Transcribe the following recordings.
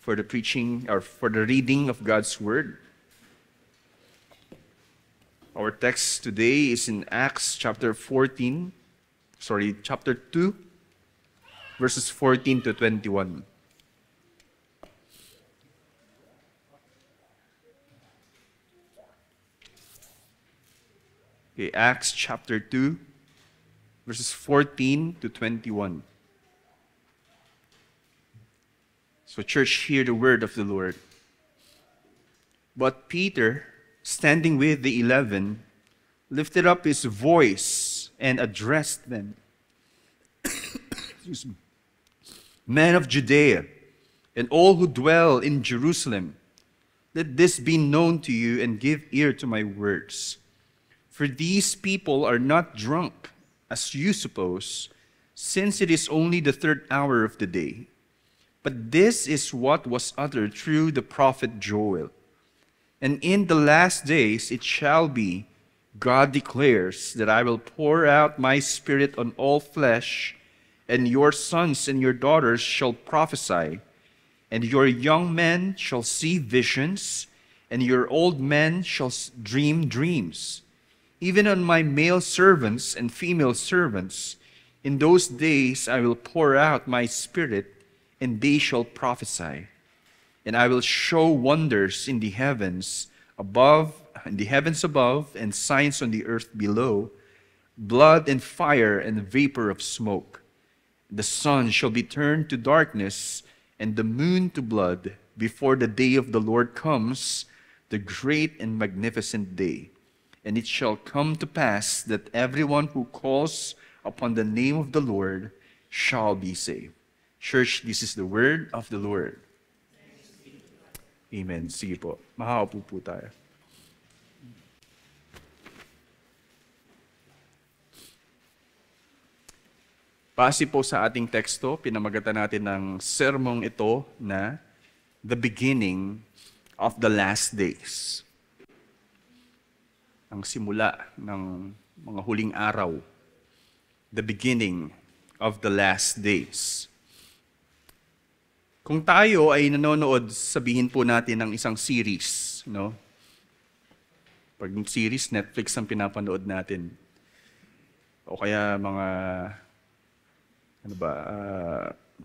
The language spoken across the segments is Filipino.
for the preaching or for the reading of God's Word. Our text today is in Acts chapter 2, verses 14 to 21. Okay, Acts chapter 2, verses 14 to 21. So, church, hear the word of the Lord. But Peter, standing with the 11, lifted up his voice and addressed them. Excuse me. Men of Judea, and all who dwell in Jerusalem, let this be known to you and give ear to my words. For these people are not drunk, as you suppose, since it is only the third hour of the day. But this is what was uttered through the prophet Joel. And in the last days it shall be, God declares, that I will pour out my Spirit on all flesh, and your sons and your daughters shall prophesy, and your young men shall see visions, and your old men shall dream dreams. Even on my male servants and female servants, in those days I will pour out my Spirit, and they shall prophesy. And I will show wonders in the heavens above, and signs on the earth below, blood and fire and vapor of smoke. The sun shall be turned to darkness, and the moon to blood, before the day of the Lord comes, the great and magnificent day. And it shall come to pass that everyone who calls upon the name of the Lord shall be saved. Church, this is the word of the Lord. Amen. Sige po. Makakaupo po tayo. Base po sa ating teksto, pinamagatan natin ng sermong ito na The Beginning of the Last Days. Ang simula ng mga huling araw, the beginning of the last days. Kung tayo ay nanonood, sabihin po natin ng isang series, no? Pag series, Netflix ang pinapanood natin. O kaya mga,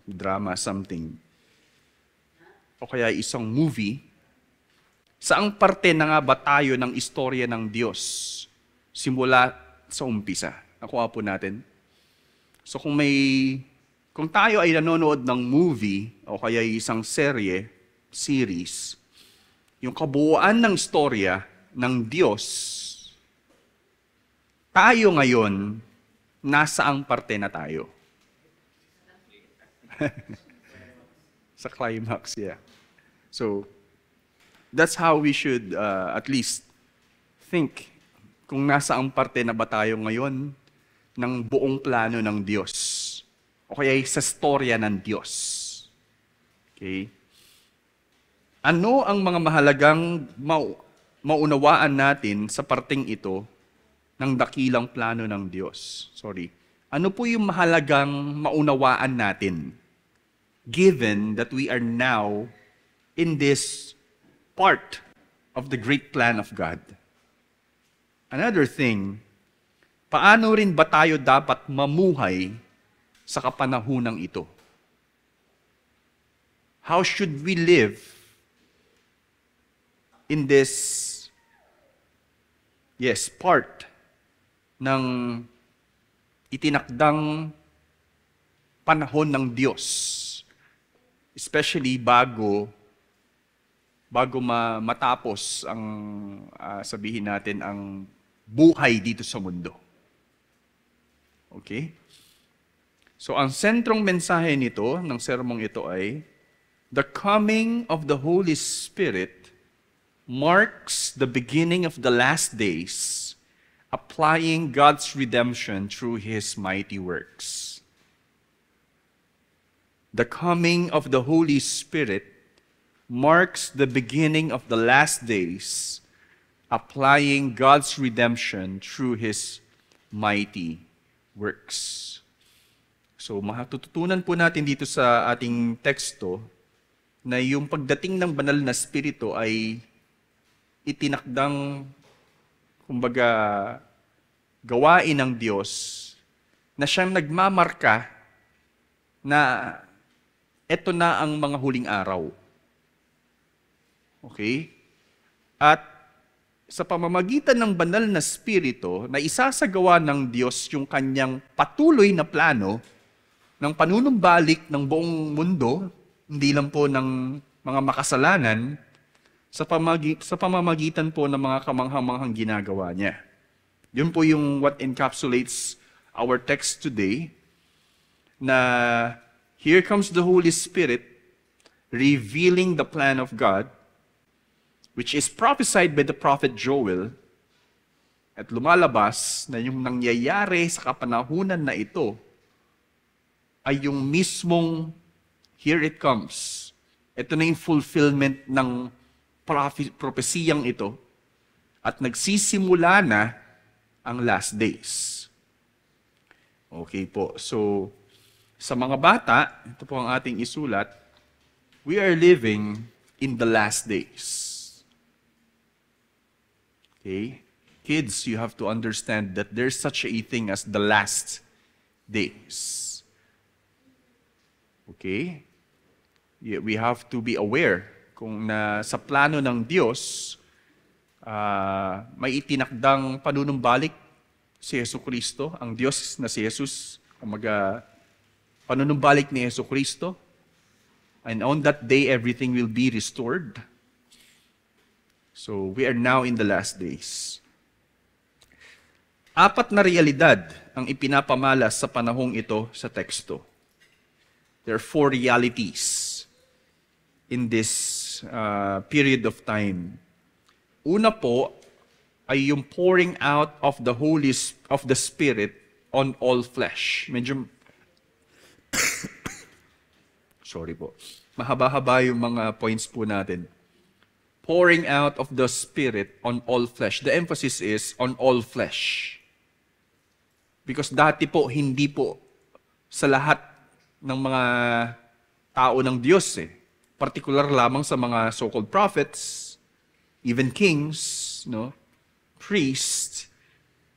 drama, something. O kaya isang movie. Saang parte na nga ba tayo ng istorya ng Diyos simula sa umpisa? Nakuha po natin. So kung tayo ay nanonood ng movie o kaya isang series, yung kabuuan ng istorya ng Diyos, tayo ngayon, nasaang parte na tayo? Sa climax, yeah. So, that's how we should at least think kung nasaang parte na ba tayo ngayon ng buong plano ng Diyos o kaya sa storya ng Diyos. Okay? Ano ang mga mahalagang maunawaan natin sa parteng ito ng dakilang plano ng Diyos? Ano po yung mahalagang maunawaan natin given that we are now in this part of the great plan of God? Another thing, paano rin ba tayo dapat mamuhay sa kapanahunang ito? How should we live in this, part ng itinakdang panahon ng Diyos? Especially bago matapos ang sabihin natin ang buhay dito sa mundo. Okay? So ang sentrong mensahe nito, ng sermong ito ay, the coming of the Holy Spirit marks the beginning of the last days, applying God's redemption through His mighty works. The coming of the Holy Spirit marks the beginning of the last days, applying God's redemption through His mighty works. So, matututunan po natin dito sa ating teksto na yung pagdating ng banal na Espiritu ay itinakdang, kumbaga, gawain ng Diyos na siyang nagmamarka na eto na ang mga huling araw. Okay? At sa pamamagitan ng banal na Espiritu na isasagawa ng Diyos yung kanyang patuloy na plano ng panunumbalik ng buong mundo, hindi lang po ng mga makasalanan, sa pamamagitan po ng mga kamanghamanghang ginagawa niya. Yun po yung what encapsulates our text today, na here comes the Holy Spirit revealing the plan of God, which is prophesied by the prophet Joel, at lumalabas na yung nangyayari sa kapanahunan na ito ay yung mismong here it comes. Ito na yung fulfillment ng propesiyang ito at nagsisimula na ang last days. Okay po. So, sa mga bata, ito po ang ating isulat, we are living in the last days. Okay? Kids, you have to understand that there's such a thing as the last days. Okay? We have to be aware kung sa plano ng Diyos, may itinakdang panunumbalik si Jesucristo, ang Diyos na si Jesus, panunumbalik ni Jesucristo, and on that day, everything will be restored. So, we are now in the last days. 4 na realidad ang ipinapamalas sa panahong ito sa teksto. There are 4 realities in this period of time. Una po ay yung pouring out of the Spirit on all flesh. Medyo sorry po. Mahaba-haba yung mga points po natin. Pouring out of the Spirit on all flesh. The emphasis is on all flesh. Because dati po, hindi po sa lahat ng mga tao ng Diyos Particular lamang sa mga so-called prophets, even kings, priests.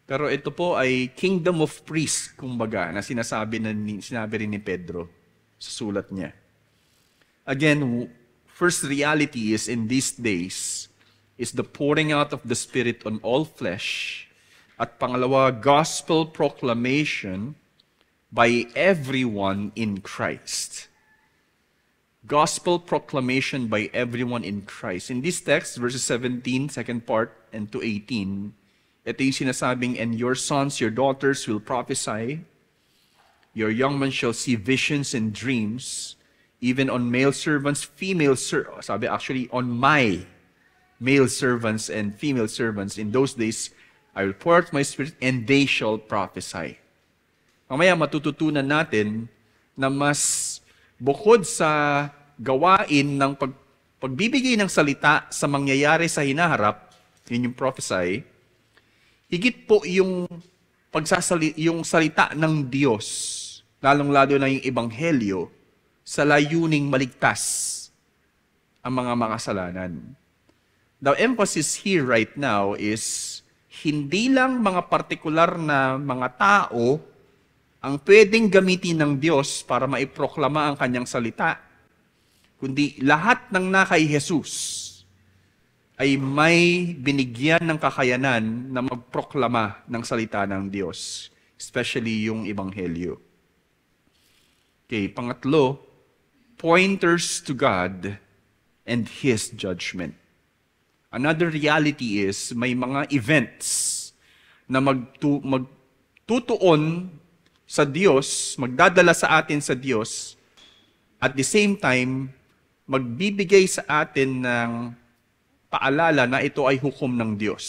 Pero ito po ay kingdom of priests, kumbaga, na sinabi rin ni Pedro sa sulat niya. Again, first reality is in these days is the pouring out of the Spirit on all flesh. At pangalawa, gospel proclamation by everyone in Christ. Gospel proclamation by everyone in Christ. In this text, verses 17, second part, and to 18, ito yung sinasabing, and your sons, your daughters will prophesy, your young men shall see visions and dreams, even on male servants, on my male servants and female servants. In those days, I will pour out my Spirit, and they shall prophesy. Mamaya matututunan natin na mas bukod sa gawain ng pagbibigay ng salita sa mangyayari sa hinaharap, yun yung prophesy, higit po yung yung salita ng Diyos, lalong-lalo na yung ebanghelyo, sa layuning maligtas ang mga makasalanan. The emphasis here right now is hindi lang mga partikular na mga tao ang pwedeng gamitin ng Diyos para maiproklama ang kanyang salita, kundi lahat ng nakay Jesus ay may binigyan ng kakayanan na magproklama ng salita ng Diyos, especially yung ebanghelyo. Okay, pangatlo, pointers to God and His judgment. Another reality is may mga events na magtutuon sa Diyos, magdadala sa atin sa Diyos, at the same time, magbibigay sa atin ng paalala na ito ay hukom ng Diyos.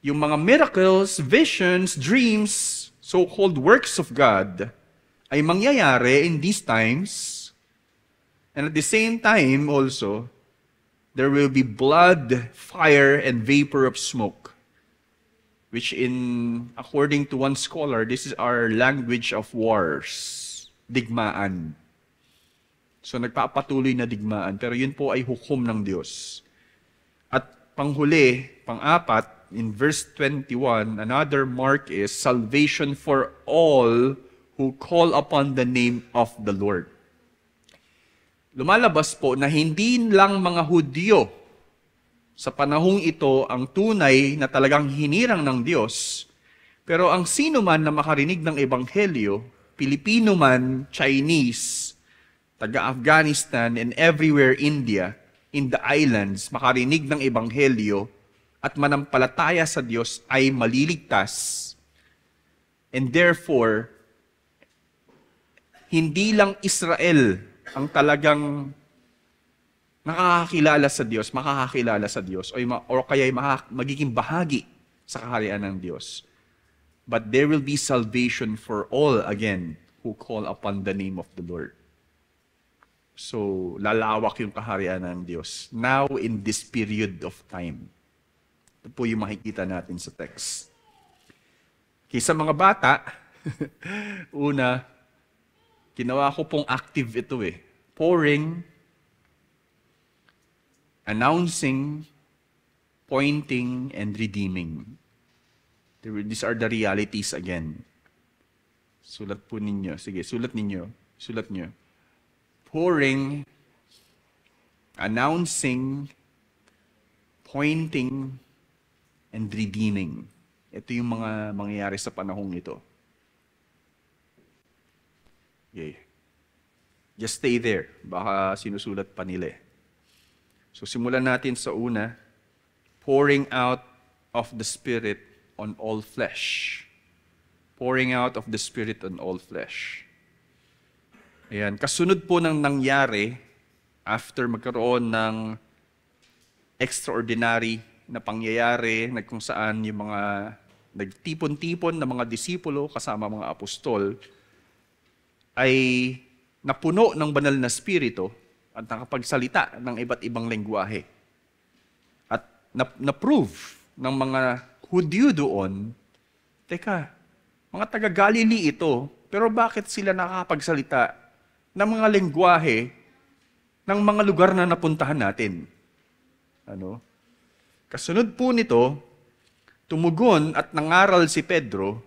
Yung mga miracles, visions, dreams, so-called works of God, ay mangyayari in these times, and at the same time also, there will be blood, fire, and vapor of smoke. Which according to one scholar, this is our language of wars, digmaan. So nagpapatuloy na digmaan, pero yun po ay hukom ng Diyos. At panghuli, pang-apat, in verse 21, another mark is salvation for all who call upon the name of the Lord. Lumalabas po na hindi lang mga Hudyo sa panahong ito ang tunay na talagang hinirang ng Diyos, pero ang sino man na makarinig ng Ebanghelyo, Pilipino man, Chinese, taga-Afghanistan, and everywhere India, in the islands, makarinig ng Ebanghelyo at manampalataya sa Diyos ay maliligtas. And therefore, hindi lang Israel ang talagang nakakakilala sa Diyos, makakakilala sa Diyos, o kaya magiging bahagi sa kaharian ng Diyos. But there will be salvation for all, again, who call upon the name of the Lord. So, lalawak yung kaharian ng Diyos. Now, in this period of time. Ito po yung makikita natin sa text. Okay, sa mga bata, una, ginawa ko pong active ito pouring, announcing, pointing, and redeeming. These are the realities again. Sulat po ninyo. Sige, sulat ninyo. Sulat nyo. Pouring, announcing, pointing, and redeeming. Ito yung mga mangyayari sa panahong ito. Okay. Just stay there. Baka sinusulat pa nila. So simulan natin sa una. Pouring out of the Spirit on all flesh. Pouring out of the Spirit on all flesh. Ayan. Kasunod po ng nangyari after magkaroon ng extraordinary na pangyayari na kung saan yung mga nagtipon-tipon na mga disipulo kasama mga apostol ay napuno ng banal na spirito at nakapagsalita ng iba't ibang lengguwahe. At na-prove ng mga Hudyo doon, teka, mga taga-Galilee ito, pero bakit sila nakakapagsalita ng mga lengguwahe ng mga lugar na napuntahan natin? Kasunod po nito, tumugon at nangaral si Pedro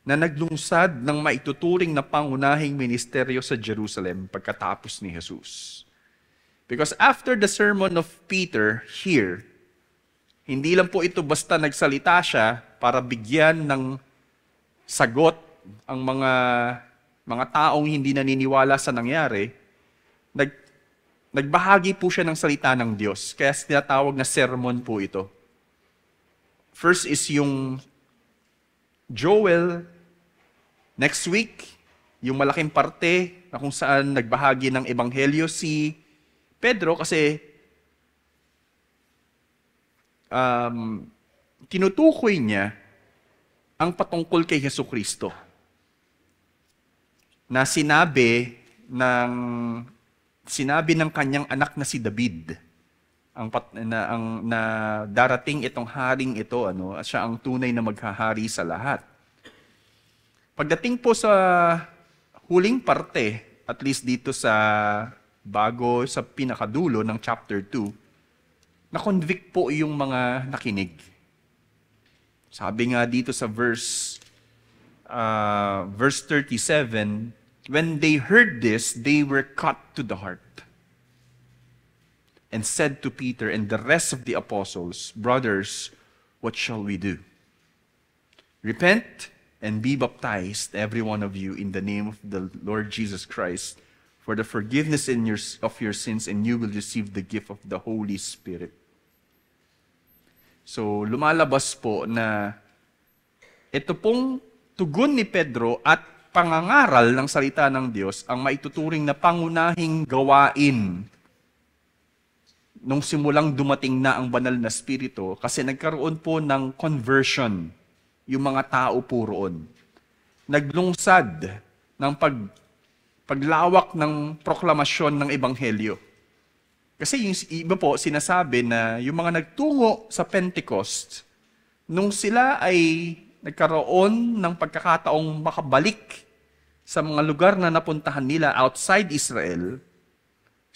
na naglungsad ng maituturing na pangunahing ministeryo sa Jerusalem pagkatapos ni Jesus. Because after the sermon of Peter here, hindi lang po ito basta nagsalita siya para bigyan ng sagot ang mga taong hindi naniniwala sa nangyari. Nagbahagi po siya ng salita ng Diyos. Kaya tinatawag na sermon po ito. First is yung Joel. Next week, yung malaking parte na kung saan nagbahagi ng ebanghelyo si Pedro kasi tinutukoy niya ang patungkol kay Jesucristo na sinabi ng kanyang anak na si David na darating itong haring ito at siya ang tunay na maghahari sa lahat. Pagdating po sa huling parte, at least dito sa pinakadulo ng chapter 2, na-convict po yung mga nakinig. Sabi nga dito sa verse 37, when they heard this, they were cut to the heart and said to Peter and the rest of the apostles, brothers, what shall we do? Repent and be baptized, every one of you, in the name of the Lord Jesus Christ, for the forgiveness of your sins, and you will receive the gift of the Holy Spirit. So, lumalabas po na ito pong tugon ni Pedro at pangangaral ng salita ng Diyos ang maituturing na pangunahing gawain nung simulang dumating na ang banal na spirito kasi nagkaroon po ng conversion yung mga tao po roon. Naglungsad ng paglawak ng proklamasyon ng ebanghelyo. Kasi yung iba po sinasabi na yung mga nagtungo sa Pentecost, nung sila ay nagkaroon ng pagkakataong makabalik sa mga lugar na napuntahan nila outside Israel,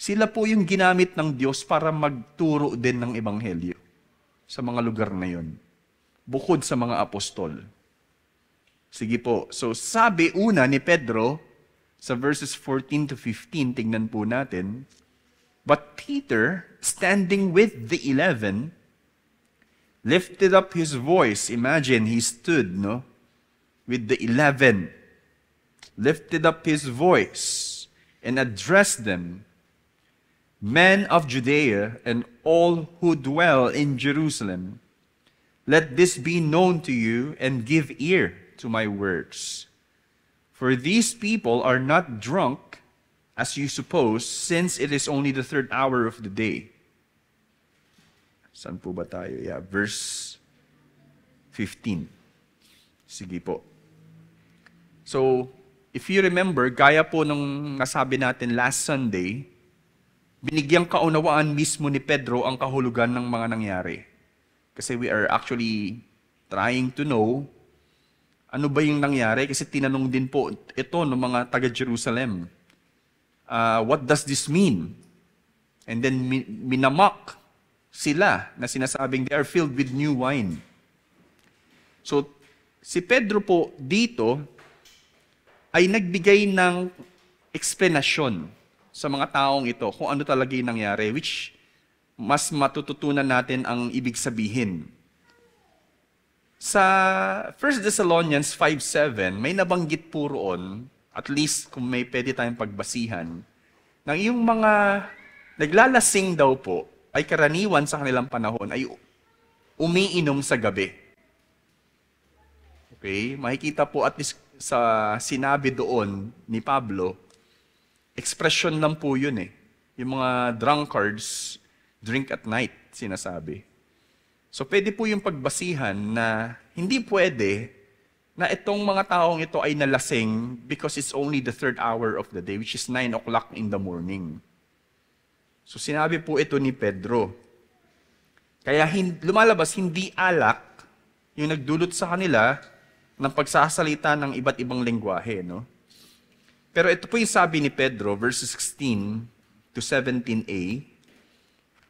Sila po yung ginamit ng Diyos para magturo din ng ebanghelyo sa mga lugar na yun, bukod sa mga apostol. Sige po. So sabi una ni Pedro sa verses 14 to 15, tingnan po natin, "But Peter, standing with the 11, lifted up his voice." Imagine, he stood, no? With the 11. Lifted up his voice and addressed them, "Men of Judea and all who dwell in Jerusalem, let this be known to you and give ear to my words. For these people are not drunk, as you suppose, since it is only the third hour of the day." Saan po ba tayo? Yeah, verse 15. Sige po. So, if you remember, gaya po nung nasabi natin last Sunday, binigyang kaunawaan mismo ni Pedro ang kahulugan ng mga nangyari. Kasi we are actually trying to know ano ba yung nangyari? Kasi tinanong din po ito ng mga taga-Jerusalem. What does this mean? And then minamak sila na sinasabing they are filled with new wine. So, si Pedro po dito ay nagbigay ng eksplanasyon sa mga taong ito kung ano talaga yung nangyari, which mas matututunan natin ang ibig sabihin. Sa 1 Thessalonians 5:7, may nabanggit po roon, at least kung may pwede tayong pagbasihan, na yung mga naglalasing daw po ay karaniwan sa kanilang panahon ay umiinom sa gabi. Okay? Makikita po at least sa sinabi doon ni Pablo, expression lang po yun eh. Yung mga drunkards, drink at night, sinasabi. So pwede po yung pagbasihan na hindi pwede na itong mga taong ito ay nalasing because it's only the third hour of the day, which is 9 o'clock in the morning. So sinabi po ito ni Pedro. Kaya lumalabas hindi alak yung nagdulot sa kanila ng pagsasalita ng iba't ibang lengguwahe, no? Pero ito po yung sabi ni Pedro, verses 16 to 17a,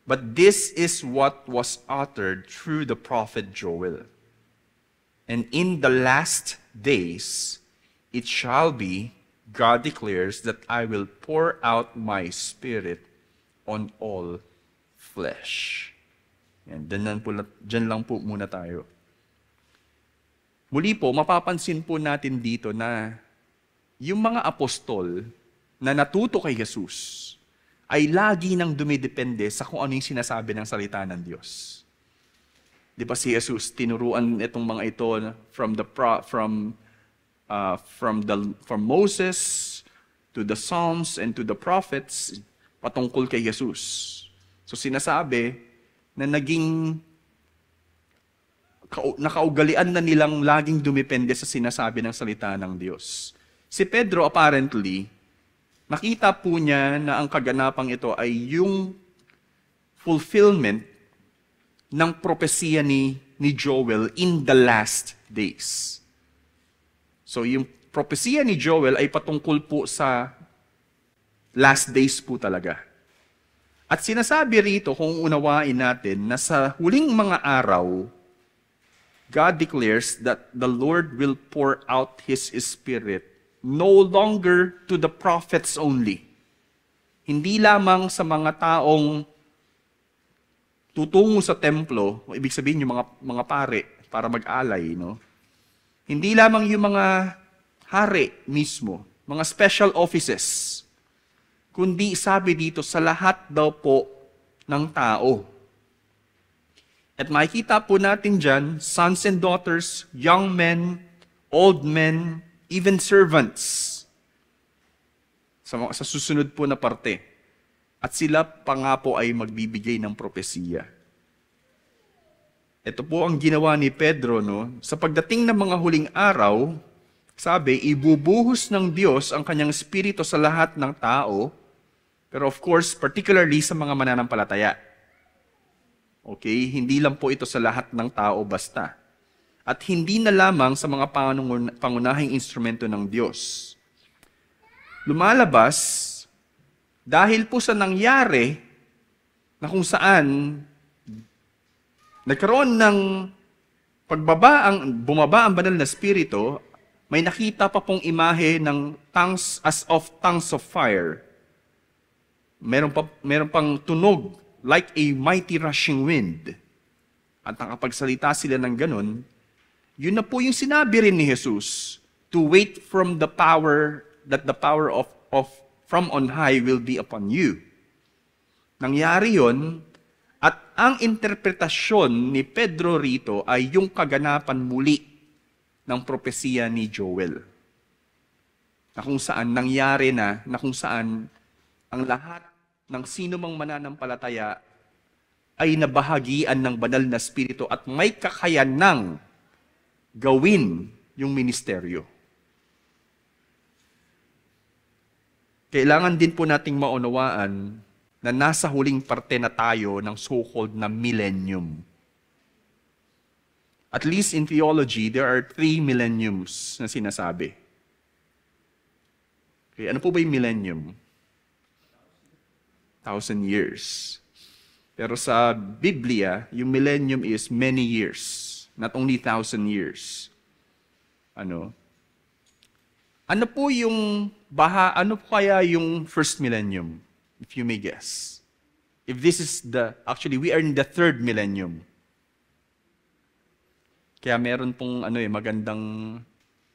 "But this is what was uttered through the prophet Joel. And in the last days, it shall be, God declares, that I will pour out my spirit on all flesh." Yan, dyan lang po muna tayo. Muli po, mapapansin po natin dito na yung mga apostol na natuto kay Jesus ay lagi nang dumidepende sa kung ano yung sinasabi ng salita ng Diyos. Di ba si Jesus tinuruan itong mga ito from Moses to the Psalms and to the prophets patungkol kay Jesus. So sinasabi na naging nakaugalian na nilang laging dumepende sa sinasabi ng salita ng Diyos. Si Pedro apparently, nakita po niya na ang kaganapang ito ay yung fulfillment ng propesiya ni Joel in the last days. So yung propesiya ni Joel ay patungkol po sa last days po talaga. At sinasabi rito, kung unawain natin, na sa huling mga araw, God declares that the Lord will pour out His Spirit no longer to the prophets only. Hindi lamang sa mga taong tutungo sa templo, ibig sabihin yung mga pare para mag-alay, no? Hindi lamang yung mga hari mismo, mga special offices, kundi sabi dito sa lahat daw po ng tao. At makikita po natin dyan, sons and daughters, young men, old men, even servants. Sa susunod po na parte. At sila pa nga po ay magbibigay ng propesiya. Ito po ang ginawa ni Pedro, no? Sa pagdating ng mga huling araw, sabi, ibubuhos ng Diyos ang kanyang espiritu sa lahat ng tao, pero of course, particularly sa mga mananampalataya. Okay? Hindi lang po ito sa lahat ng tao basta. At hindi na lamang sa mga pangunahing instrumento ng Diyos. Lumalabas Dahil po sa nangyari na kung saan nagkaroon ng bumaba ang banal na spirito, may nakita pa pong imahe ng tongues as of tongues of fire. Meron pang tunog like a mighty rushing wind. At nakapagsalita sila ng ganun, yun na po yung sinabi rin ni Jesus, to wait from the power, that the power of from on high will be upon you. Nangyari yon, at ang interpretasyon ni Pedro rito ay yung kaganapan muli ng propesiya ni Joel. Na kung saan nangyari na kung saan ang lahat ng sino mang mananampalataya ay nabahagian ng banal na spirito at may kakayanang gawin yung ministeryo. Kailangan din po nating maunawaan na nasa huling parte na tayo ng so-called na millennium. At least in theology, there are 3 millenniums na sinasabi. Okay, ano po ba yung millennium? 1,000 years. Pero sa Biblia, yung millennium is many years, not only 1,000 years. Ano po yung ano po kaya yung first millennium, if you may guess? If this is actually we are in the 3rd millennium. Kaya meron pong magandang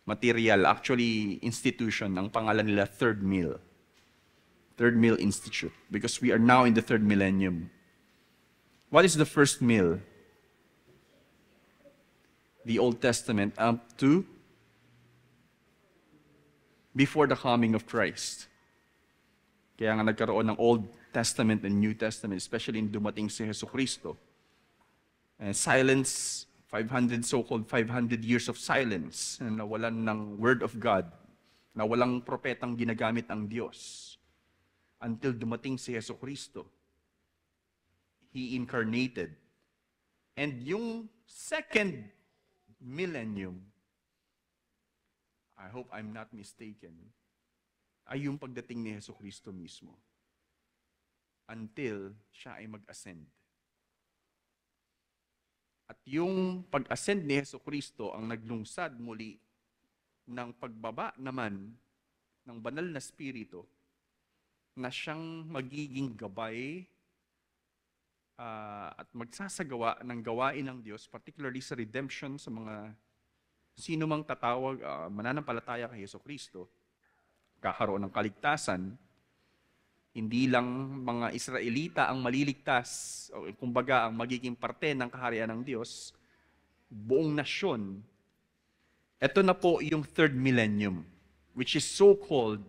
material, actually institution, ang pangalan nila 3rd Mill. 3rd Mill Institute, because we are now in the 3rd millennium. What is the first mill? The Old Testament up to before the coming of Christ. Kaya nga nagkaroon ng Old Testament and New Testament, especially in dumating si Jesucristo. And silence, 500 so-called 500 years of silence, na nawalan ng Word of God, na walang propetang ginagamit ang Diyos. Until dumating si Jesucristo. He incarnated. And yung 2nd millennium, I hope I'm not mistaken, ay yung pagdating ni Jesucristo mismo. Until siya ay mag-ascend. At yung pag-ascend ni Jesucristo ang naglungsad muli ng pagbaba naman ng banal na spirito na siyang magiging gabay at magsasagawa ng gawain ng Diyos, particularly sa redemption sa mga sino mang tatawag, mananampalataya kay Jesucristo, kakaroon ng kaligtasan. Hindi lang mga Israelita ang maliligtas, o kumbaga ang magiging parte ng kaharian ng Diyos, buong nasyon. Ito na po yung 3rd millennium, which is so-called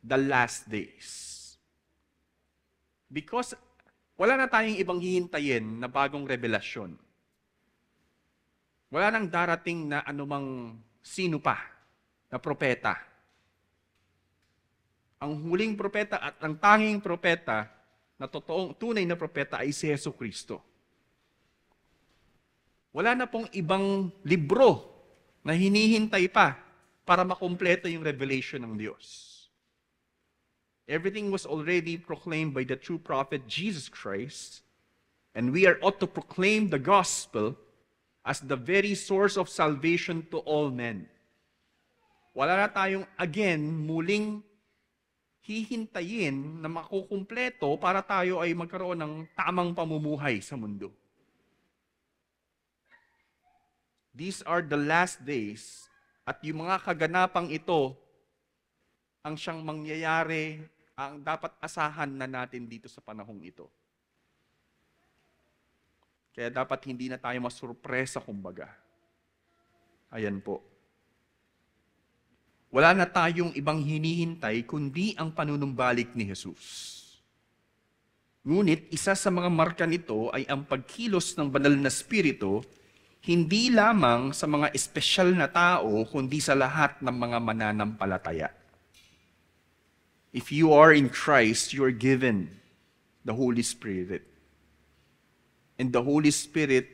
the last days. Because wala na tayong ibang hihintayin na bagong revelasyon. Wala nang darating na anumang sino pa na propeta. Ang huling propeta at ang tanging propeta na totoong tunay na propeta ay si Jesucristo. Wala na pong ibang libro na hinihintay pa para makumpleto yung revelation ng Diyos. Everything was already proclaimed by the true prophet Jesus Christ, and we are ought to proclaim the gospel as the very source of salvation to all men. Wala na tayong, muling hihintayin na makukumpleto para tayo ay magkaroon ng tamang pamumuhay sa mundo. These are the last days, at yung mga kaganapang ito ang siyang mangyayari, ang dapat asahan na natin dito sa panahong ito. Kaya dapat hindi na tayo masurpresa, kumbaga. Ayan po. Wala na tayong ibang hinihintay kundi ang panunumbalik ni Jesus. Ngunit isa sa mga marka nito ay ang pagkilos ng banal na spirito, hindi lamang sa mga espesyal na tao, kundi sa lahat ng mga mananampalataya. If you are in Christ, you are given the Holy Spirit. And the Holy Spirit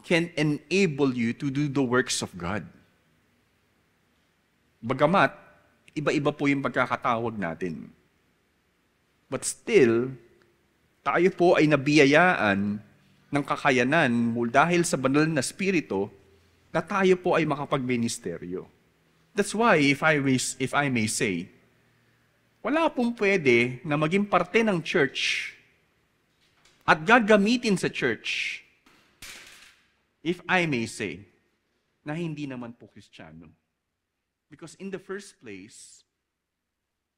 can enable you to do the works of God. Bagamat, iba-iba po yung pagkakatawag natin. But still, tayo po ay nabiyayaan ng kakayanan dahil sa banal na Espiritu na tayo po ay makapagministeryo. That's why, if I may say, wala pong pwede na maging parte ng church at gagamitin sa church, if I may say, na hindi naman po Kristiyano. Because in the first place,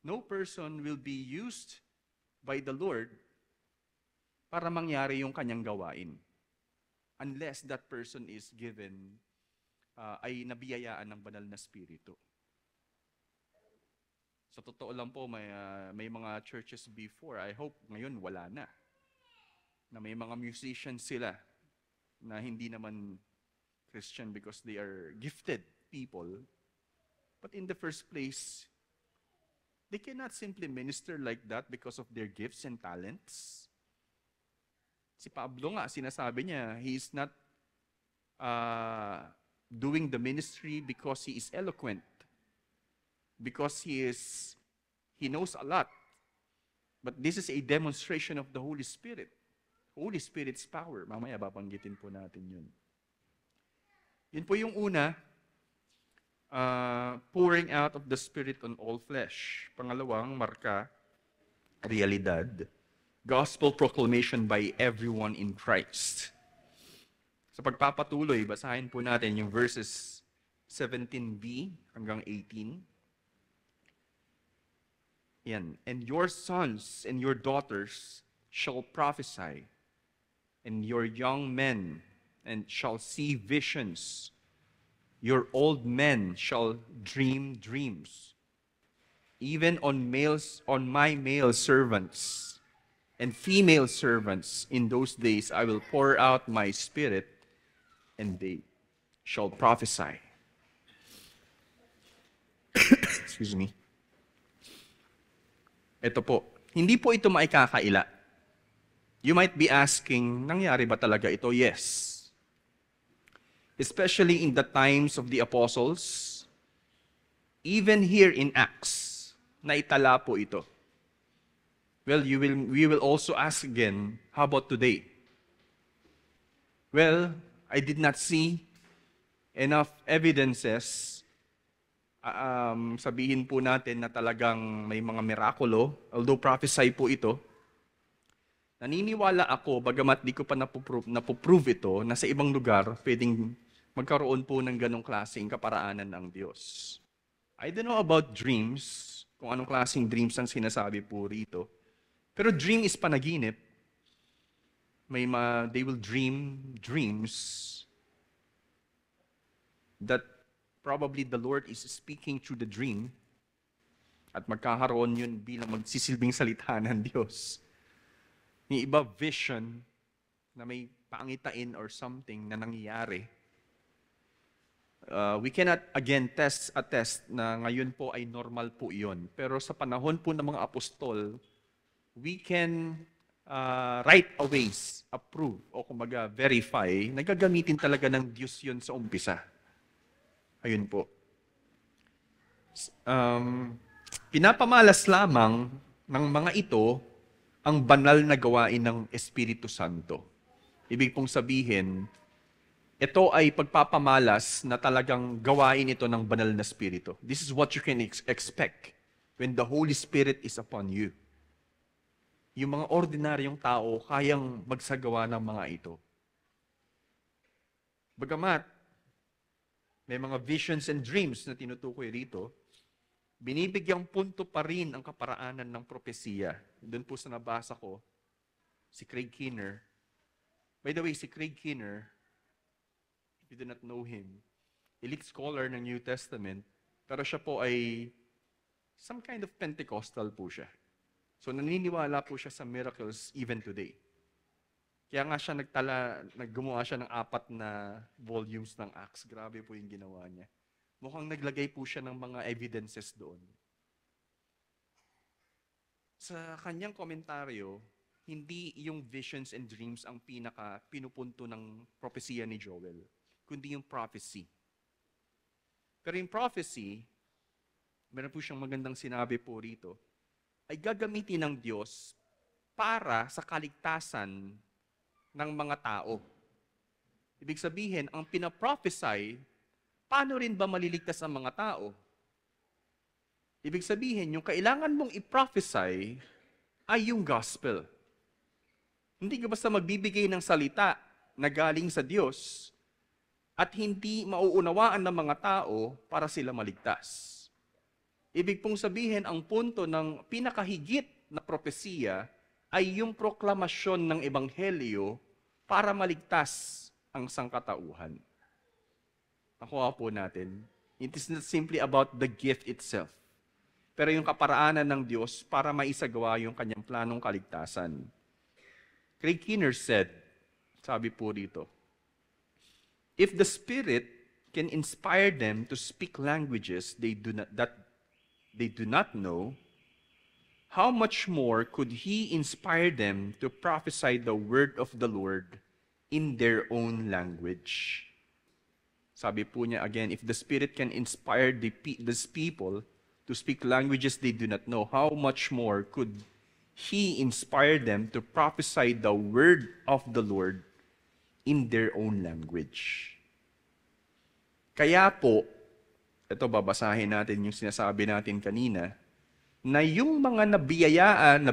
no person will be used by the Lord para mangyari yung kanyang gawain. Unless that person is given, ay nabiyayaan ng banal na Espiritu. Sa totoo lang po, may mga churches before, I hope ngayon wala na. Na may mga musicians sila na hindi naman Christian because they are gifted people. But in the first place, they cannot simply minister like that because of their gifts and talents. Si Pablo nga, sinasabi niya, he is not doing the ministry because he is eloquent. Because he knows a lot. But this is a demonstration of the Holy Spirit. Holy Spirit's power. Mamaya babanggitin po natin yun. Yun po yung una, pouring out of the Spirit on all flesh. Pangalawang marka, realidad. Gospel proclamation by everyone in Christ. Sa pagpapatuloy, basahin po natin yung verses 17b hanggang 18. Yan. And your sons and your daughters shall prophesy, and your young men and shall see visions. Your old men shall dream dreams. Even on my male servants and female servants in those days I will pour out my spirit, and they shall prophesy. Excuse me. Ito po, hindi po ito maikakaila. You might be asking, nangyari ba talaga ito? Yes. Especially in the times of the apostles, even here in Acts, naitala po ito. Well, we will also ask again, how about today? Well, I did not see enough evidences. Sabihin po natin na talagang may mga mirakulo, although prophesy po ito. Naniniwala ako, bagamat di ko pa napuprove ito, na sa ibang lugar, pwedeng magkaroon po ng ganong klaseng kaparaanan ng Diyos. I don't know about dreams, kung anong klaseng dreams ang sinasabi po rito. Pero dream is panaginip. They will dream dreams that probably the Lord is speaking through the dream at magkakaroon yun bilang magsisilbing salita ng Diyos. Yung iba vision na may pangitain or something na nangyayari. We cannot again attest na ngayon po ay normal po iyon. Pero sa panahon po ng mga apostol, we can right away approve o kumbaga verify na gagamitin talaga ng Diyos yun sa umpisa. Ayun po. Pinapamalas lamang ng mga ito ang banal na gawain ng Espiritu Santo. Ibig pong sabihin, ito ay pagpapamalas na talagang gawain ito ng banal na Espiritu. This is what you can expect when the Holy Spirit is upon you. Yung mga ordinaryong tao kayang magsagawa ng mga ito. Bagamat, may mga visions and dreams na tinutukoy rito, binibigyang punto pa rin ang kaparaanan ng propesiya. Doon po sa nabasa ko, si Craig Keener. By the way, si Craig Keener, if you do not know him, elite scholar ng New Testament, pero siya po ay some kind of Pentecostal po siya. So naniniwala po siya sa miracles even today. Kaya nga siya naggumawa siya ng 4 na volumes ng Acts. Grabe po yung ginawa niya. Mukhang naglagay po siya ng mga evidences doon. Sa kanyang komentaryo, hindi yung visions and dreams ang pinupunto ng propesya ni Joel, kundi yung prophecy. Pero yung prophecy, meron po siyang magandang sinabi po rito, ay gagamitin ng Diyos para sa kaligtasan ng mga tao. Ibig sabihin, ang pinaprophesy, paano rin ba maliligtas ang mga tao? Ibig sabihin, yung kailangan mong i-prophesy ay yung gospel. Hindi ka basta magbibigay ng salita na galing sa Diyos at hindi mauunawaan ng mga tao para sila maligtas. Ibig pong sabihin, ang punto ng pinakahigit na propesiya ay yung proklamasyon ng ebanghelyo para maligtas ang sangkatauhan. Nakuha po natin, it is not simply about the gift itself, pero yung kaparaanan ng Diyos para maisagawa yung kanyang planong kaligtasan. Craig Keener said, sabi po dito, if the Spirit can inspire them to speak languages that they do not know, how much more could He inspire them to prophesy the word of the Lord in their own language? Sabi po niya again, if the Spirit can inspire these people to speak languages they do not know, how much more could He inspire them to prophesy the word of the Lord in their own language? Kaya po, ito babasahin natin yung sinasabi natin kanina, na yung mga nabiyayaan,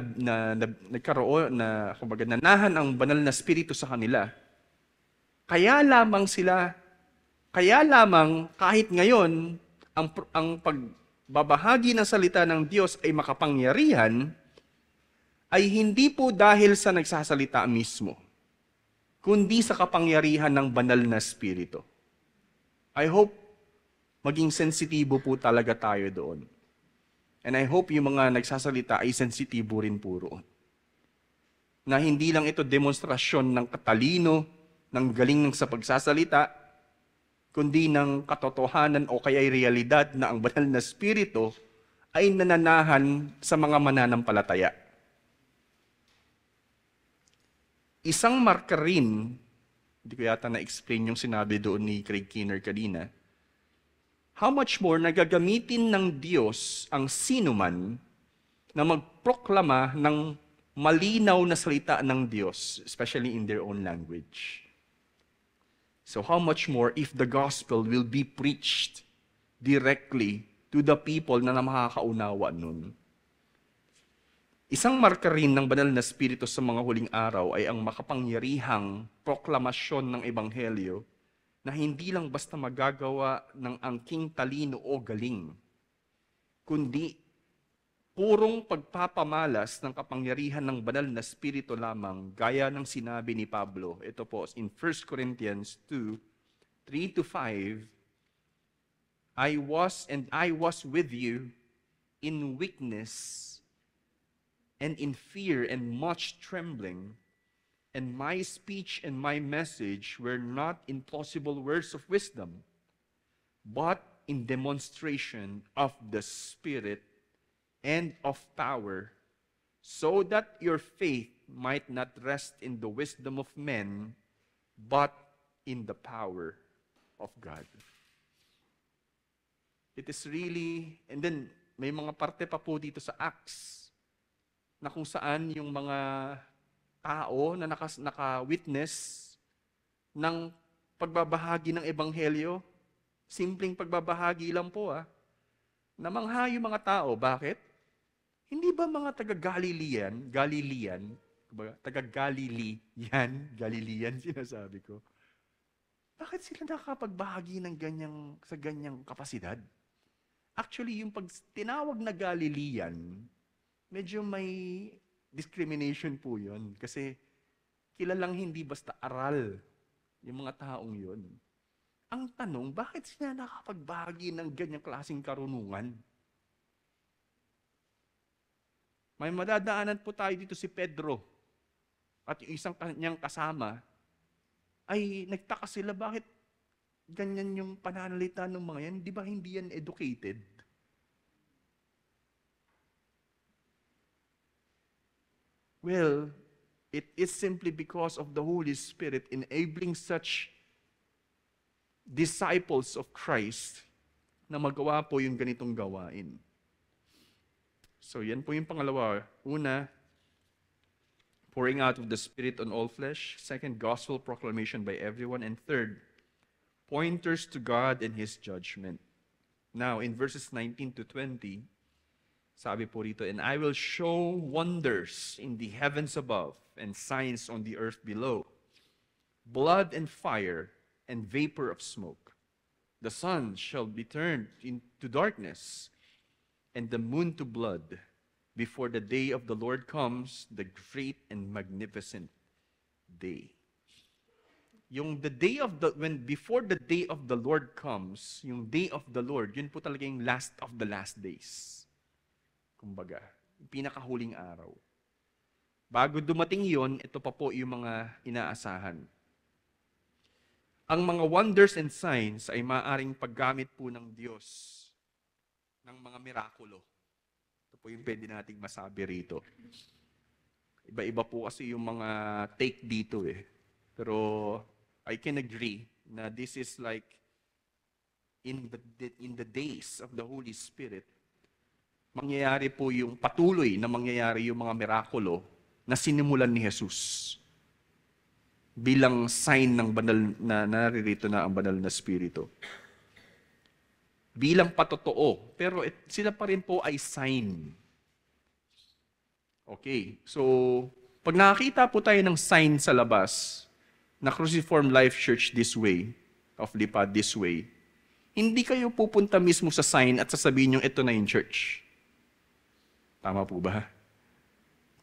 nagkaroon, kumbaga, nanahan ang banal na spirito sa kanila, kaya lamang kahit ngayon, ang pagbabahagi ng salita ng Diyos ay makapangyarihan, ay hindi po dahil sa nagsasalita mismo, kundi sa kapangyarihan ng banal na spirito. I hope maging sensitibo po talaga tayo doon. And I hope yung mga nagsasalita ay sensitibo rin po roon. Na hindi lang ito demonstrasyon ng katalino, ng galing ng sa pagsasalita, kundi ng katotohanan o kaya realidad na ang banal na spirito ay nananahan sa mga mananampalataya. Isang marka rin, hindi ko yata na-explain yung sinabi doon ni Craig Keener kanina, how much more nagagamitin ng Diyos ang sinuman na magproklama ng malinaw na salita ng Diyos, especially in their own language. So how much more if the gospel will be preached directly to the people na makakaunawa nun? Isang marka rin ng banal na spirito sa mga huling araw ay ang makapangyarihang proklamasyon ng ebanghelyo na hindi lang basta magagawa ng angking talino o galing, kundi purong pagpapamalas ng kapangyarihan ng banal na spirito lamang, gaya ng sinabi ni Pablo. Ito po, in 1 Corinthians 2, 3-5, I was with you in weakness and in fear and much trembling, and my speech and my message were not in plausible words of wisdom, but in demonstration of the Spirit and of power, so that your faith might not rest in the wisdom of men, but in the power of God. It is really, and then may mga parte pa po dito sa Acts, na kung saan yung mga tao na naka-witness ng pagbabahagi ng ebanghelyo, simpleng pagbabahagi lang po namangha yung mga tao. Bakit? Hindi ba mga taga-Galilean, Galilean sinasabi ko, bakit sila nakapagbahagi ng sa ganyang kapasidad? Actually, yung pag tinawag na Galilean, medyo may discrimination po yun. Kasi kilalang hindi basta aral yung mga taong yun. Ang tanong, bakit sila nakapagbahagi ng ganyang klaseng karunungan? May madadaanan po tayo dito si Pedro at yung isang kanyang kasama ay nagtaka sila, bakit ganyan yung pananalita ng mga yan? Di ba hindi yan educated? Well, it is simply because of the Holy Spirit enabling such disciples of Christ na magawa po yung ganitong gawain. So yan po yung pangalawa. Una, pouring out of the Spirit on all flesh. Second, gospel proclamation by everyone. And third, pointers to God and His judgment. Now, in verses 19 to 20, sabi po rito, and I will show wonders in the heavens above and signs on the earth below, blood and fire and vapor of smoke. The sun shall be turned into darkness and the moon to blood before the day of the Lord comes, the great and magnificent day. Yung the day of the, before the day of the Lord comes, yung day of the Lord, yun po talaga yung last of the last days. Kumbaga, pinakahuling araw. Bago dumating yon, ito pa po yung mga inaasahan. Ang mga wonders and signs ay maaaring paggamit po ng Diyos ng mga mirakulo. Ito po yung pwede nating masabi rito. Iba-iba po kasi yung mga take dito eh. Pero I can agree na this is like in the days of the Holy Spirit, mangyayari po yung patuloy na mangyayari yung mga mirakulo na sinimulan ni Jesus bilang sign ng banal na naririto na ang banal na Espiritu. Bilang patotoo, pero sila pa rin po ay sign. Okay, so pag nakakita po tayo ng sign sa labas na Cruciform Life Church this way, of Lipad this way, hindi kayo pupunta mismo sa sign at sasabihin nyo, ito na yung church. Tama po ba?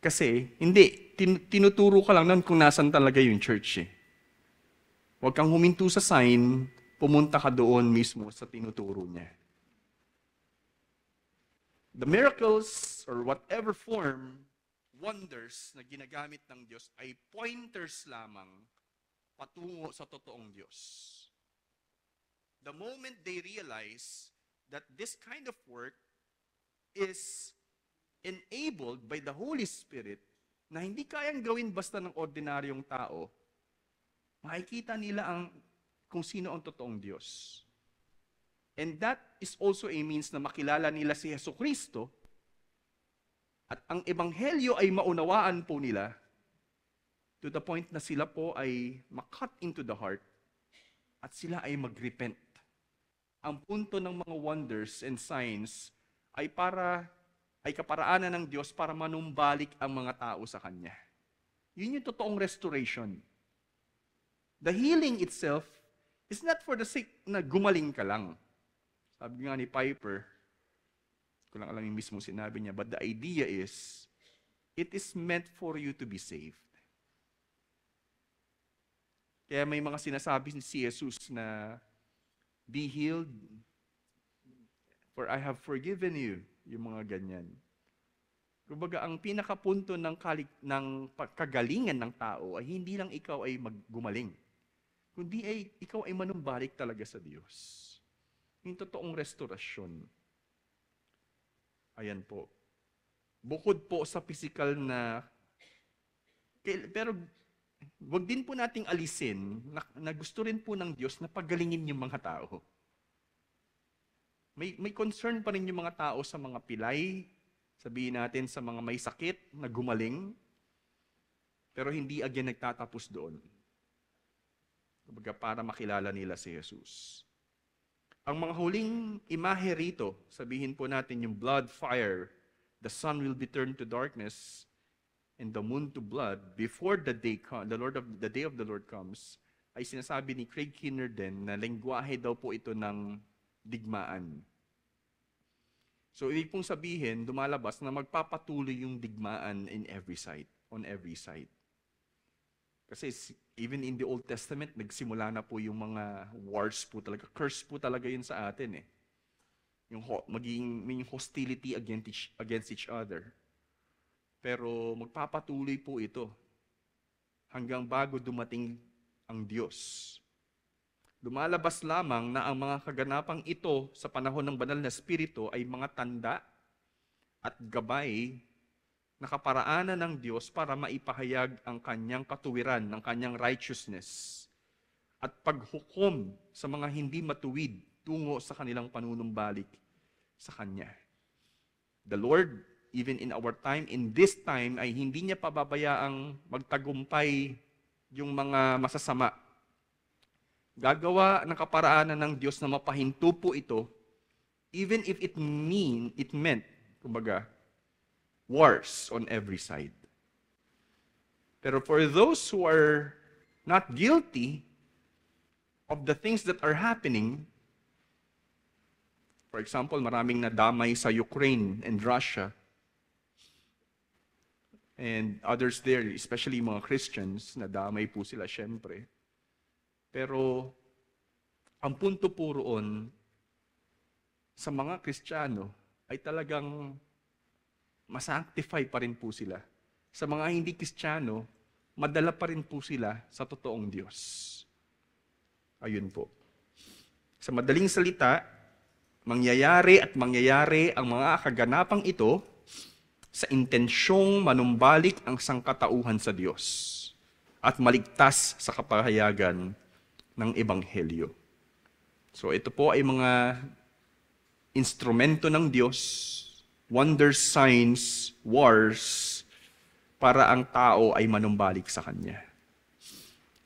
Kasi, hindi. Tinuturo ka lang nun kung nasan talaga yung church eh. Huwag kang huminto sa sign, pumunta ka doon mismo sa tinuturo niya. The miracles, or whatever form, wonders na ginagamit ng Diyos ay pointers lamang patungo sa totoong Diyos. The moment they realize that this kind of work is enabled by the Holy Spirit na hindi kayang gawin basta ng ordinaryong tao, makikita nila kung sino ang totoong Diyos. And that is also a means na makilala nila si Jesucristo at ang ebanghelyo ay maunawaan po nila to the point na sila po ay makat into the heart at sila ay magrepent. Ang punto ng mga wonders and signs ay kaparaanan ng Diyos para manumbalik ang mga tao sa Kanya. Yun yung totoong restoration. The healing itself is not for the sake na gumaling ka lang. Sabi nga ni Piper, ko lang alam yung mismo sinabi niya, but the idea is, it is meant for you to be saved. Kaya may mga sinasabi si Jesus na, be healed, for I have forgiven you. Yung mga ganyan. Kumbaga, ang pinakapunto ng kagalingan ng tao ay hindi lang ikaw ay gumaling, kundi ay ikaw ay manumbalik talaga sa Diyos. Yung totoong restorasyon. Ayan po. Bukod po sa physical na, pero wag din po nating alisin na gusto rin po ng Diyos na pagalingin yung mga tao. May concern pa rin yung mga tao sa mga pilay, sabihin natin sa mga may sakit na gumaling, pero hindi again nagtatapos doon. Kumbaga para makilala nila si Jesus. Ang mga huling imahe rito, sabihin po natin yung blood, fire, the sun will be turned to darkness, and the moon to blood, before the day of the Lord comes, ay sinasabi ni Craig Kinner din na lengguwahe daw po ito ng digmaan. So, ibig pong sabihin, dumalabas na magpapatuloy yung digmaan on every side. Kasi even in the Old Testament, nagsimula na po yung mga wars po talaga. Curse po talaga yun sa atin eh. Yung maging hostility against each other. Pero magpapatuloy po ito hanggang bago dumating ang Diyos. Lumalabas lamang na ang mga kaganapang ito sa panahon ng banal na Espiritu ay mga tanda at gabay na kaparaanan ng Diyos para maipahayag ang kanyang katuwiran, ng kanyang righteousness at paghukom sa mga hindi matuwid tungo sa kanilang panunumbalik sa Kanya. The Lord even in our time, in this time, ay hindi niya pababayaang magtagumpay yung mga masasama. Gagawa ng kaparaanan ng Diyos na mapahinto po ito, even if it meant, kumbaga, wars on every side. Pero for those who are not guilty of the things that are happening, for example, maraming nadamay sa Ukraine and Russia, and others there, especially mga Christians, nadamay po sila syempre. Pero ang punto po roon sa mga Kristiyano ay talagang masanctify pa rin po sila. Sa mga hindi Kristiyano, madala pa rin po sila sa totoong Diyos. Ayun po. Sa madaling salita, mangyayari ang mga kaganapang ito sa intensyong manumbalik ang sangkatauhan sa Diyos at maligtas sa kapahayagan ng Ebanghelyo. So ito po ay mga instrumento ng Diyos, wonders, signs, wars, para ang tao ay manumbalik sa Kanya.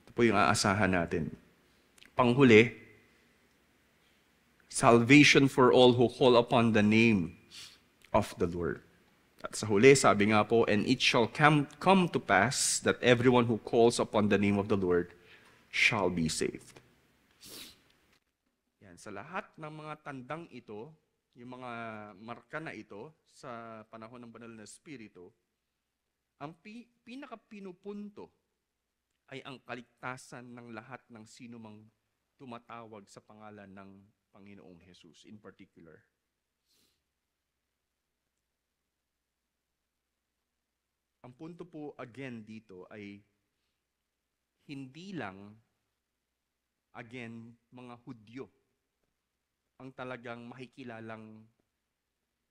Ito po yung aasahan natin. Panghuli, salvation for all who call upon the name of the Lord. At sa huli, sabi nga po, and it shall come to pass that everyone who calls upon the name of the Lord shall be saved. Yan, sa lahat ng mga tandang ito, yung mga marka na ito sa panahon ng banal na Espiritu, ang pinakapinupunto ay ang kaligtasan ng lahat ng sino mang tumatawag sa pangalan ng Panginoong Jesus in particular. Ang punto po again dito ay hindi lang again mga Hudyo ang talagang makikilalang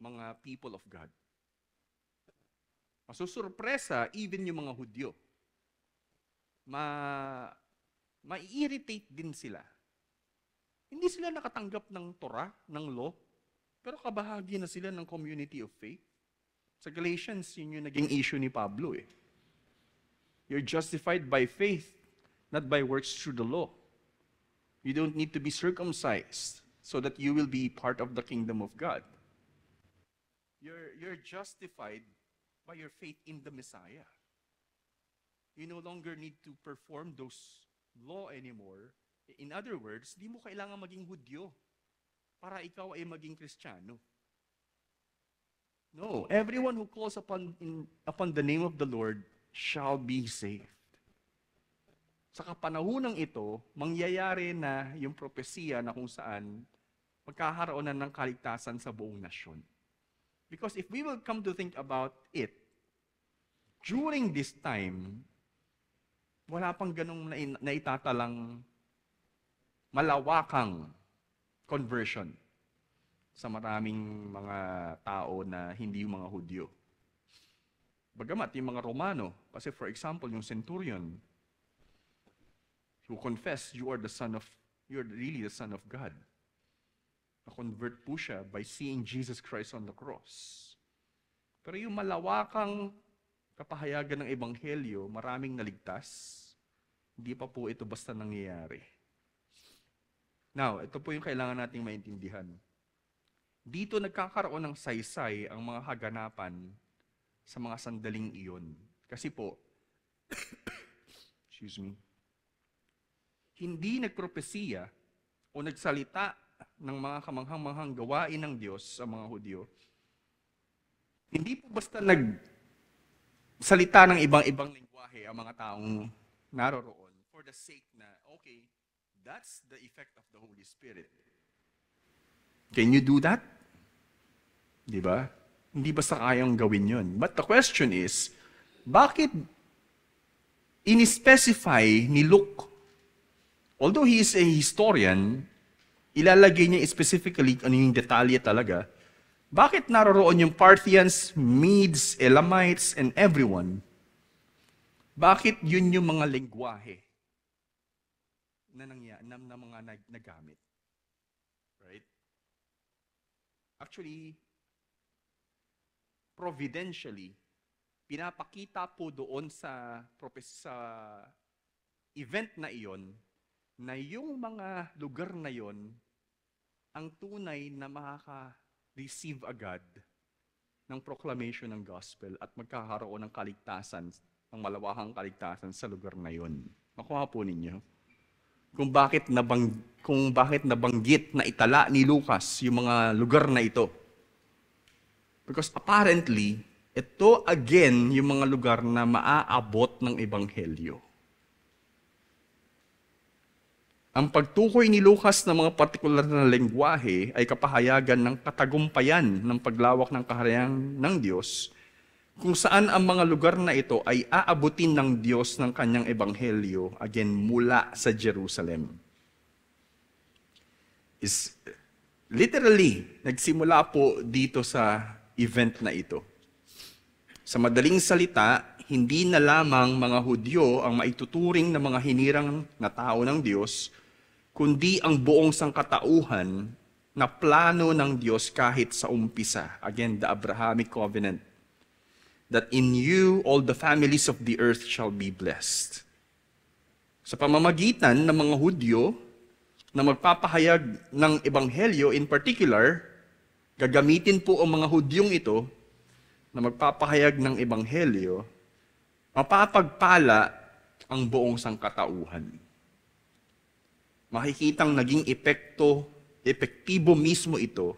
mga people of God. Masusurpresa even yung mga Hudyo. Ma-irritate din sila. Hindi sila nakatanggap ng Torah, ng law, pero kabahagi na sila ng community of faith. Sa Galatians, yun yung naging issue ni Pablo eh. You're justified by faith, not by works through the law. You don't need to be circumcised so that you will be part of the kingdom of God. You're justified by your faith in the Messiah. You no longer need to perform those law anymore. In other words, di mo kailangan maging Hudyo para ikaw ay maging Kristiyano. No, everyone who calls upon the name of the Lord shall be saved. Sa kapanahunang ito, mangyayari na yung propesiya na kung saan magkakaroon na ng kaligtasan sa buong nasyon. Because if we will come to think about it, during this time, wala pang ganong naitatalang malawakang conversion sa maraming mga tao na hindi yung mga Hudyo. Bagamat yung mga Romano, kasi for example, yung centurion, who confessed, you're really the Son of God. Na-convert po siya by seeing Jesus Christ on the cross. Pero yung malawakang kapahayagan ng Ebanghelyo, maraming naligtas, hindi pa po ito basta nangyayari. Now, ito po yung kailangan nating maintindihan. Dito nagkakaroon ng saysay ang mga kaganapan sa mga sandaling iyon. Kasi po, hindi nagpropesiya o nagsalita ng mga kamanghang-manghang gawain ng Diyos sa mga Hudyo. Hindi po basta nagsalita ng ibang-ibang lengguwahe ang mga taong naroroon for the sake na, okay, that's the effect of the Holy Spirit. Can you do that? Di ba? Hindi basta kayang gawin yun. But the question is, bakit in-specify ni Luke, although he is a historian, ilalagay niya specifically ano yung detalye talaga, bakit naroroon yung Parthians, Medes, Elamites, and everyone? Bakit yun yung mga lengguwahe na mga nagamit? Right? Actually, providentially, pinapakita po doon sa event na iyon na yung mga lugar na iyon ang tunay na makaka-receive agad ng proclamation ng gospel at magkakaroon ng kaligtasan, ng malawakang kaligtasan sa lugar na iyon. Makuha po ninyo kung bakit nabanggit na itala ni Lucas yung mga lugar na ito. Because apparently, ito again yung mga lugar na maaabot ng ebanghelyo. Ang pagtukoy ni Lucas ng mga partikular na lengguwahe ay kapahayagan ng katagumpayan ng paglawak ng kaharian ng Diyos, kung saan ang mga lugar na ito ay aabutin ng Diyos ng kanyang ebanghelyo, again, mula sa Jerusalem. Literally, nagsimula po dito sa event na ito. Sa madaling salita, hindi na lamang mga Hudyo ang maituturing na mga hinirang na tao ng Diyos, kundi ang buong sangkatauhan na plano ng Diyos kahit sa umpisa. Again, the Abrahamic covenant. That in you all the families of the earth shall be blessed. Sa pamamagitan ng mga Hudyo na magpapahayag ng ebanghelyo in particular, gagamitin po ang mga Hudyong ito na magpapahayag ng ebanghelyo, mapapagpala ang buong sangkatauhan. Makikitang naging epektibo mismo ito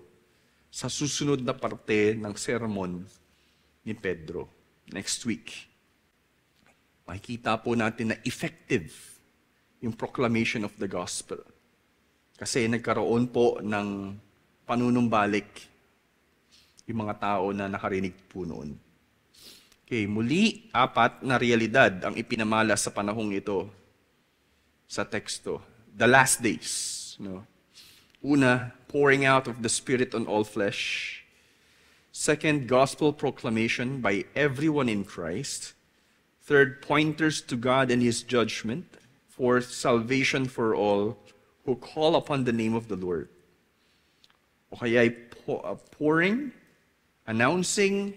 sa susunod na parte ng sermon ni Pedro next week. Makikita po natin na effective yung proclamation of the gospel. Kasi nagkaroon po ng panunumbalik yung mga tao na nakarinig po noon. Okay, muli, 4 na realidad ang ipinamala sa panahong ito sa teksto. The last days. No? Una, pouring out of the Spirit on all flesh. Second, gospel proclamation by everyone in Christ. Third, pointers to God and His judgment. Fourth, salvation for all who call upon the name of the Lord. O kaya pouring, announcing,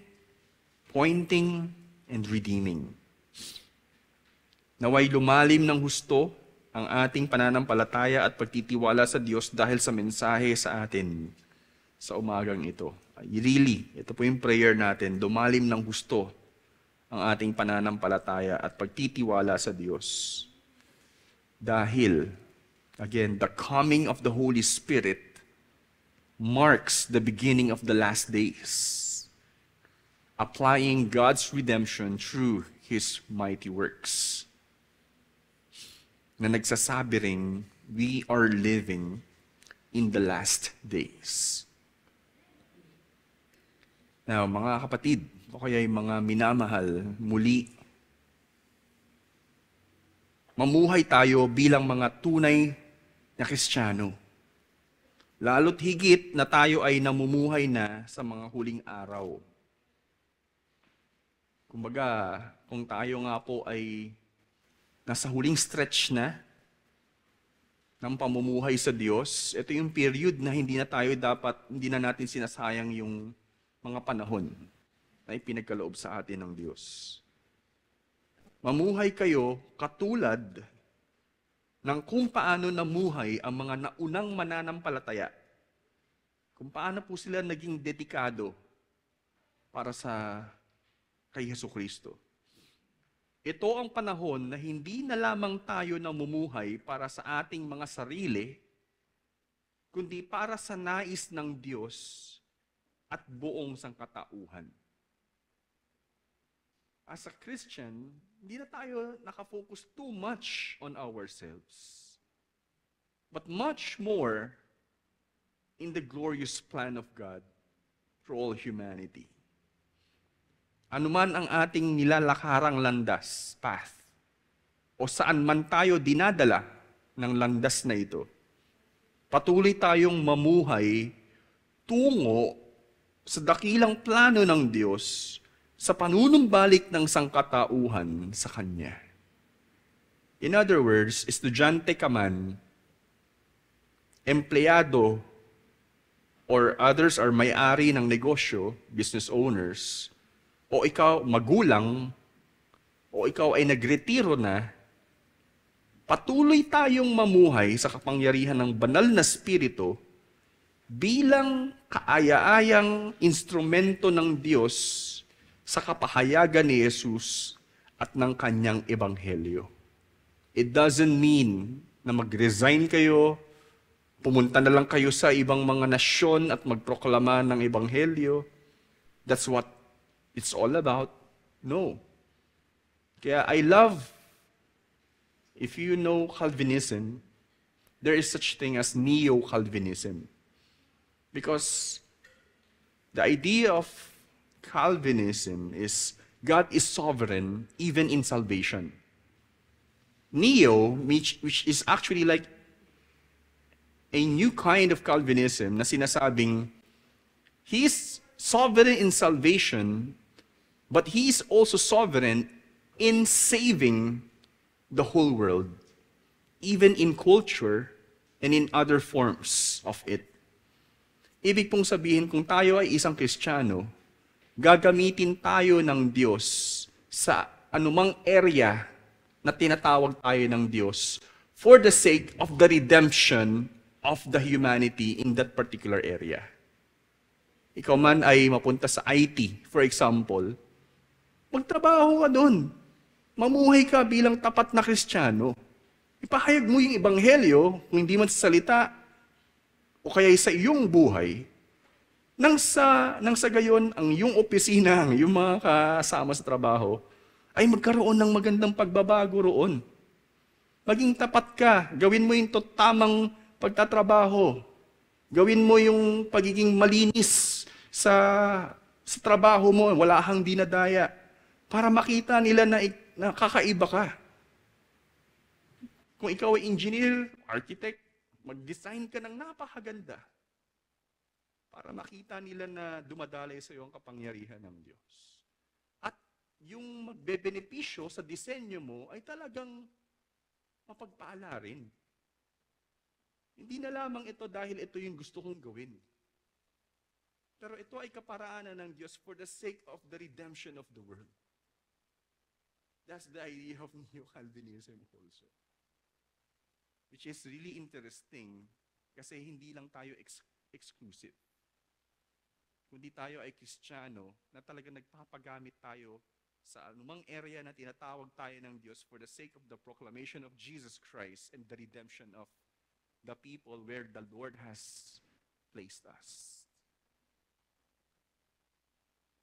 pointing, and redeeming. Naway lumalim ng husto ang ating pananampalataya at pagtitiwala sa Diyos dahil sa mensahe sa atin sa umagang ito. Really, ito po yung prayer natin, lumalim ng husto ang ating pananampalataya at pagtitiwala sa Diyos. Dahil, again, the coming of the Holy Spirit marks the beginning of the last days, applying God's redemption through His mighty works. Na nagsasabi ring, we are living in the last days. Now, mga kapatid, o kaya yung mga minamahal, muli, mamuhay tayo bilang mga tunay na Kristiyano. Lalo't higit na tayo ay namumuhay na sa mga huling araw. Kumbaga, kung tayo nga po ay nasa huling stretch na ng pamumuhay sa Diyos, ito yung period na hindi na natin sinasayang yung mga panahon na ipinagkaloob sa atin ng Diyos. Mamuhay kayo katulad ng kung paano namuhay ang mga naunang mananampalataya. Kung paano po sila naging dedikado para kay Jesucristo. Ito ang panahon na hindi na lamang tayo namumuhay para sa ating mga sarili, kundi para sa nais ng Diyos at buong sangkatauhan. As a Christian, hindi na tayo nakafocus too much on ourselves, but much more in the glorious plan of God for all humanity. Anuman ang ating nilalakarang landas, path, o saan man tayo dinadala ng landas na ito, patuloy tayong mamuhay tungo sa dakilang plano ng Diyos sa panunumbalik ng sangkatauhan sa Kanya. In other words, estudyante ka man, empleyado, or others are may-ari ng negosyo, business owners, o ikaw magulang, o ikaw ay nagretiro na, patuloy tayong mamuhay sa kapangyarihan ng banal na Espiritu bilang kaaya-ayang instrumento ng Diyos sa kapahayagan ni Jesus at ng kanyang ebanghelyo. It doesn't mean na mag-resign kayo, pumunta na lang kayo sa ibang mga nasyon at magproklama ng ebanghelyo. That's what it's all about. No. Kaya I love, if you know Calvinism, there is such thing as Neo-Calvinism. Because the idea of Calvinism is God is sovereign even in salvation. Neo, which is actually like a new kind of Calvinism na sinasabing He is sovereign in salvation, but He is also sovereign in saving the whole world, even in culture and in other forms of it. Ibig pong sabihin, kung tayo ay isang Kristiyano, gagamitin tayo ng Diyos sa anumang area na tinatawag tayo ng Diyos for the sake of the redemption of the humanity in that particular area. Ikaw man ay mapunta sa IT, for example, magtrabaho ka doon. Mamuhay ka bilang tapat na Kristiyano. Ipahayag mo yung ebanghelyo, kung hindi man sa salita, o kaya sa iyong buhay, nang sa gayon, ang iyong opisina, ang iyong mga kasama sa trabaho, ay magkaroon ng magandang pagbabago roon. Maging tapat ka, gawin mo yung tamang pagtatrabaho, gawin mo yung pagiging malinis sa trabaho mo, wala kang dinadaya, para makita nila na kakaiba ka. Kung ikaw ay engineer, architect, mag-design ka ng napakaganda para makita nila na dumadalay sa iyo ang kapangyarihan ng Diyos. At yung magbebenepisyo sa disenyo mo ay talagang mapagpala rin. Hindi na lamang ito dahil ito yung gusto kong gawin. Pero ito ay kaparaanan ng Diyos for the sake of the redemption of the world. That's the idea of New Calvinism also. Which is really interesting kasi hindi lang tayo exclusive. Kundi tayo ay Kristiyano na talagang nagpapagamit tayo sa anumang area na tinatawag tayo ng Diyos for the sake of the proclamation of Jesus Christ and the redemption of the people where the Lord has placed us.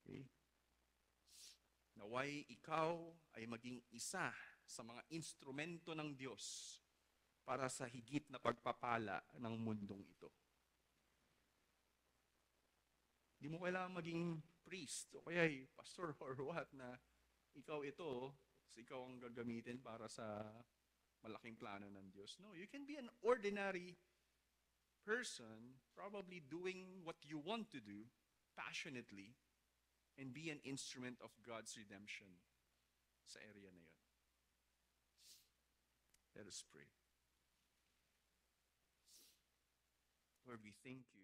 Okay? Naway ikaw ay maging isa sa mga instrumento ng Diyos para sa higit na pagpapala ng mundong ito. Hindi mo kailangan maging priest o kaya pastor or what na ikaw ito, ikaw ang gagamitin para sa malaking plano ng Diyos. No, you can be an ordinary person, probably doing what you want to do passionately and be an instrument of God's redemption sa area na yun. Let us pray. Lord, we thank you.